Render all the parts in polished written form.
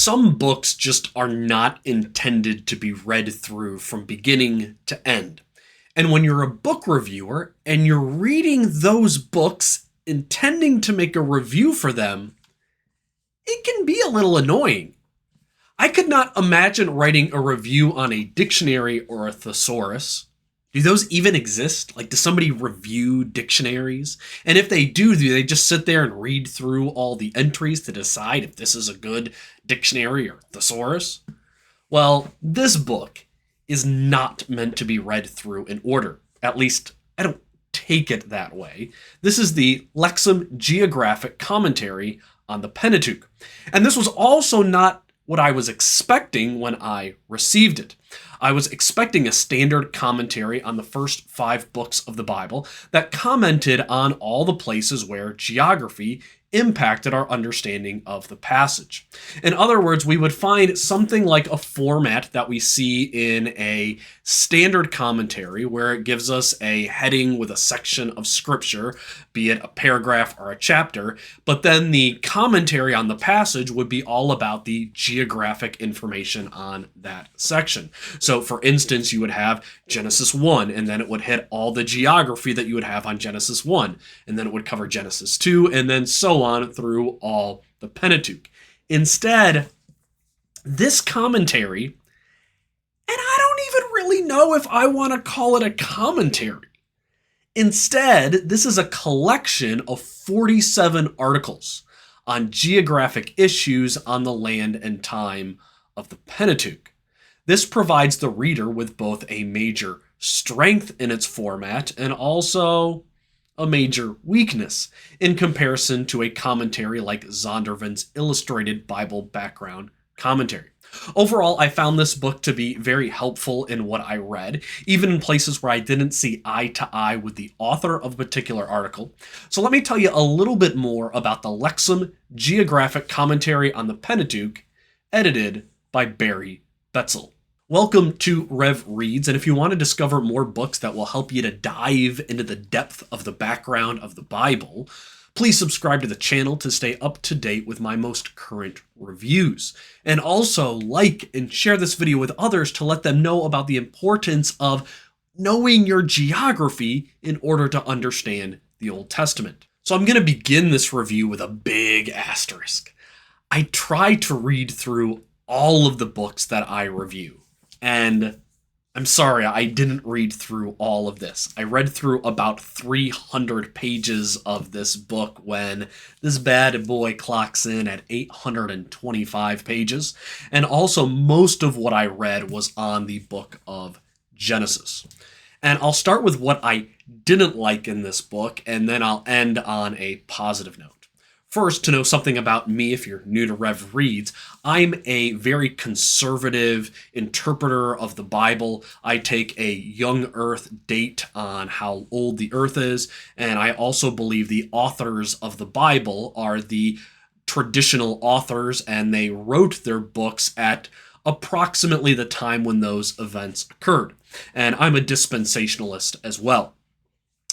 Some books just are not intended to be read through from beginning to end. And when you're a book reviewer and you're reading those books intending to make a review for them, it can be a little annoying. I could not imagine writing a review on a dictionary or a thesaurus. Do those even exist? Like, does somebody review dictionaries? And if they do they just sit there and read through all the entries to decide if this is a good dictionary or thesaurus? Well, this book is not meant to be read through in order. At least, I don't take it that way. This is the Lexham Geographic Commentary on the Pentateuch. And this was also not what I was expecting when I received it. I was expecting a standard commentary on the first 5 books of the Bible that commented on all the places where geography impacted our understanding of the passage. In other words, we would find something like a format that we see in a standard commentary where it gives us a heading with a section of scripture, be it a paragraph or a chapter, but then the commentary on the passage would be all about the geographic information on that section. So for instance, you would have Genesis 1, and then it would hit all the geography that you would have on Genesis 1, and then it would cover Genesis 2, and then so on through all the Pentateuch. Instead, this commentary, and I don't even really know if I want to call it a commentary. Instead, this is a collection of 47 articles on geographic issues on the land and time of the Pentateuch. This provides the reader with both a major strength in its format and also a major weakness in comparison to a commentary like Zondervan's Illustrated Bible Background Commentary. Overall, I found this book to be very helpful in what I read, even in places where I didn't see eye to eye with the author of a particular article. So let me tell you a little bit more about the Lexham Geographic Commentary on the Pentateuch, edited by Barry Betzel. Welcome to Rev Reads, and if you want to discover more books that will help you to dive into the depth of the background of the Bible, please subscribe to the channel to stay up to date with my most current reviews. And also like and share this video with others to let them know about the importance of knowing your geography in order to understand the Old Testament. So I'm going to begin this review with a big asterisk. I try to read through all of the books that I review. And I'm sorry, I didn't read through all of this. I read through about 300 pages of this book when this bad boy clocks in at 825 pages. And also, most of what I read was on the book of Genesis. And I'll start with what I didn't like in this book, and then I'll end on a positive note. First, to know something about me, if you're new to Rev Reads, I'm a very conservative interpreter of the Bible. I take a young earth date on how old the earth is, and I also believe the authors of the Bible are the traditional authors, and they wrote their books at approximately the time when those events occurred. And I'm a dispensationalist as well.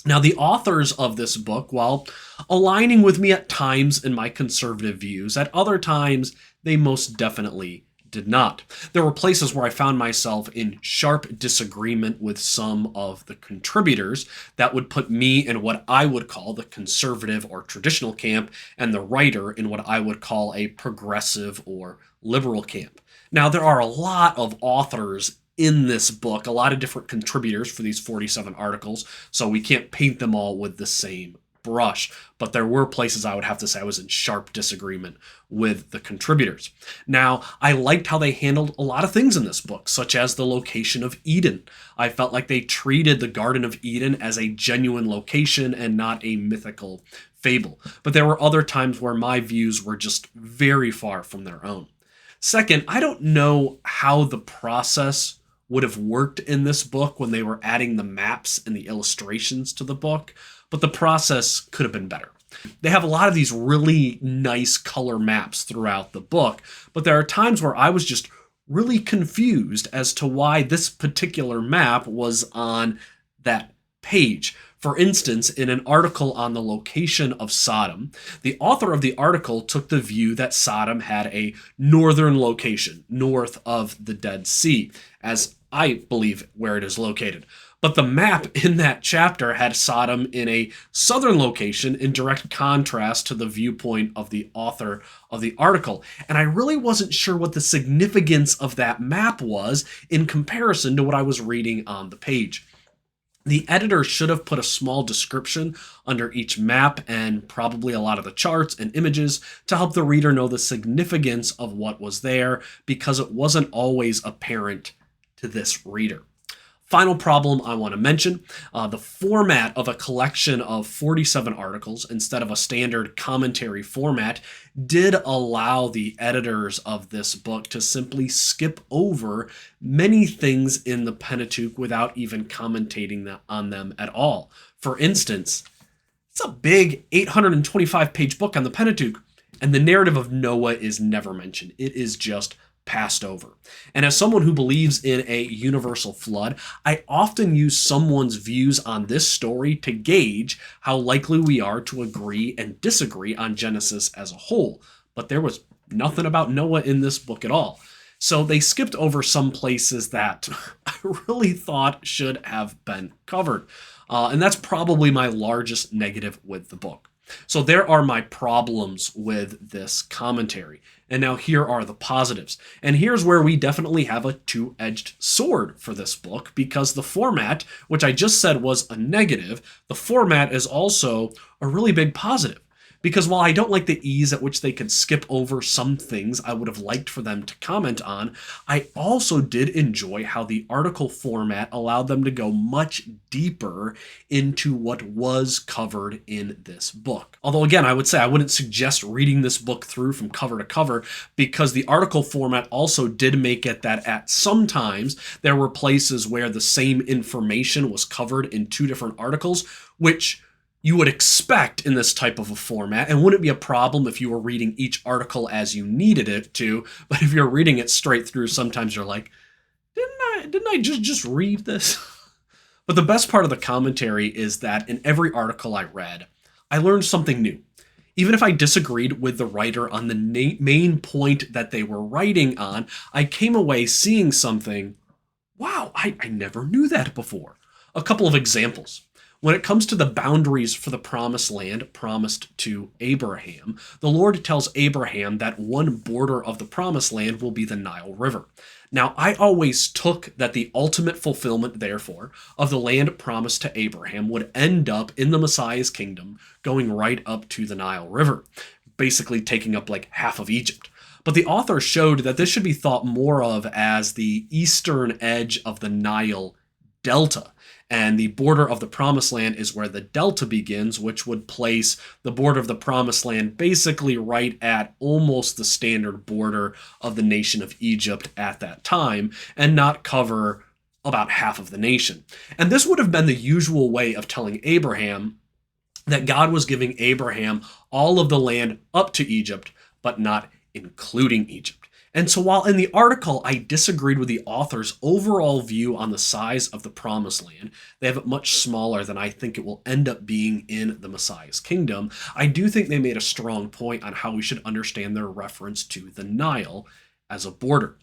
Now, the authors of this book, while aligning with me at times in my conservative views, at other times, they most definitely did not. There were places where I found myself in sharp disagreement with some of the contributors that would put me in what I would call the conservative or traditional camp, and the writer in what I would call a progressive or liberal camp. Now, there are a lot of authors in this book, a lot of different contributors for these 47 articles, so we can't paint them all with the same brush, but there were places I would have to say I was in sharp disagreement with the contributors. Now, I liked how they handled a lot of things in this book, such as the location of Eden. I felt like they treated the Garden of Eden as a genuine location and not a mythical fable, but there were other times where my views were just very far from their own. Second, I don't know how the process would have worked in this book when they were adding the maps and the illustrations to the book, but the process could have been better. They have a lot of these really nice color maps throughout the book, but there are times where I was just really confused as to why this particular map was on that page. For instance, in an article on the location of Sodom, the author of the article took the view that Sodom had a northern location, north of the Dead Sea, as I believe where it is located. But the map in that chapter had Sodom in a southern location in direct contrast to the viewpoint of the author of the article. And I really wasn't sure what the significance of that map was in comparison to what I was reading on the page. The editor should have put a small description under each map and probably a lot of the charts and images to help the reader know the significance of what was there, because it wasn't always apparent to this reader. Final problem I want to mention, the format of a collection of 47 articles instead of a standard commentary format did allow the editors of this book to simply skip over many things in the Pentateuch without even commentating on them at all. For instance, it's a big 825-page book on the Pentateuch, and the narrative of Noah is never mentioned. It is just passed over. And as someone who believes in a universal flood, I often use someone's views on this story to gauge how likely we are to agree and disagree on Genesis as a whole. But there was nothing about Noah in this book at all. So they skipped over some places that I really thought should have been covered. And that's probably my largest negative with the book. So there are my problems with this commentary. And now here are the positives. And here's where we definitely have a two-edged sword for this book, because the format, which I just said was a negative, the format is also a really big positive. Because while I don't like the ease at which they could skip over some things I would have liked for them to comment on, I also did enjoy how the article format allowed them to go much deeper into what was covered in this book. Although again, I would say I wouldn't suggest reading this book through from cover to cover, because the article format also did make it that at some times there were places where the same information was covered in two different articles, which you would expect in this type of a format, and wouldn't be a problem if you were reading each article as you needed it to. But if you're reading it straight through, sometimes you're like, didn't I just read this? But the best part of the commentary is that in every article I read, I learned something new. Even if I disagreed with the writer on the main point that they were writing on, I came away seeing something, wow, I never knew that before. A couple of examples. When it comes to the boundaries for the promised land promised to Abraham, the Lord tells Abraham that one border of the promised land will be the Nile River. Now, I always took that the ultimate fulfillment, therefore, of the land promised to Abraham would end up in the Messiah's kingdom, going right up to the Nile River, basically taking up like half of Egypt. But the author showed that this should be thought more of as the eastern edge of the Nile Delta. And the border of the Promised Land is where the Delta begins, which would place the border of the Promised Land basically right at almost the standard border of the nation of Egypt at that time, and not cover about half of the nation. And this would have been the usual way of telling Abraham that God was giving Abraham all of the land up to Egypt, but not including Egypt. And so while in the article I disagreed with the author's overall view on the size of the Promised Land, they have it much smaller than I think it will end up being in the Messiah's kingdom, I do think they made a strong point on how we should understand their reference to the Nile as a border.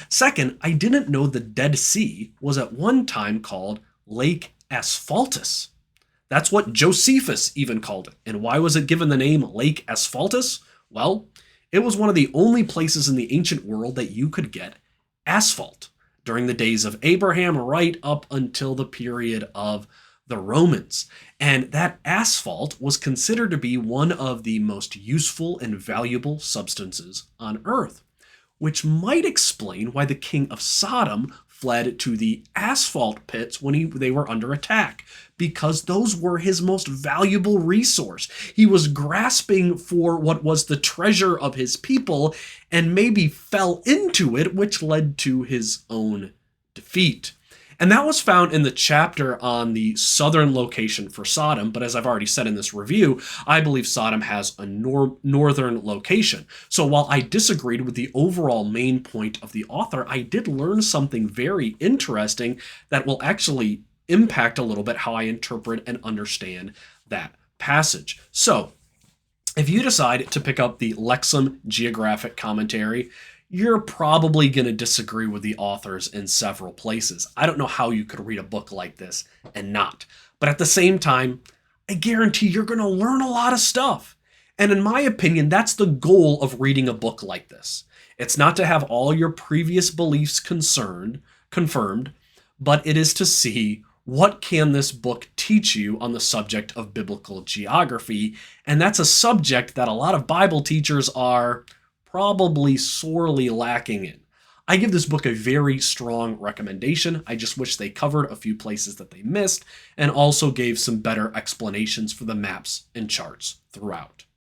Second, I didn't know the Dead Sea was at one time called Lake Asphaltus. That's what Josephus even called it. And why was it given the name Lake Asphaltus? Well, it was one of the only places in the ancient world that you could get asphalt during the days of Abraham right up until the period of the Romans. And that asphalt was considered to be one of the most useful and valuable substances on earth, which might explain why the king of Sodom fled to the asphalt pits when they were under attack, because those were his most valuable resource. He was grasping for what was the treasure of his people and maybe fell into it, which led to his own defeat. And that was found in the chapter on the southern location for Sodom. But as I've already said in this review, I believe Sodom has a northern location. So while I disagreed with the overall main point of the author, I did learn something very interesting that will actually impact a little bit how I interpret and understand that passage. So, if you decide to pick up the Lexham Geographic Commentary, you're probably going to disagree with the authors in several places. I don't know how you could read a book like this and not. But at the same time, I guarantee you're going to learn a lot of stuff. And in my opinion, that's the goal of reading a book like this. It's not to have all your previous beliefs confirmed, but it is to see what can this book teach you on the subject of biblical geography. And that's a subject that a lot of Bible teachers are probably sorely lacking in. I give this book a very strong recommendation. I just wish they covered a few places that they missed and also gave some better explanations for the maps and charts throughout.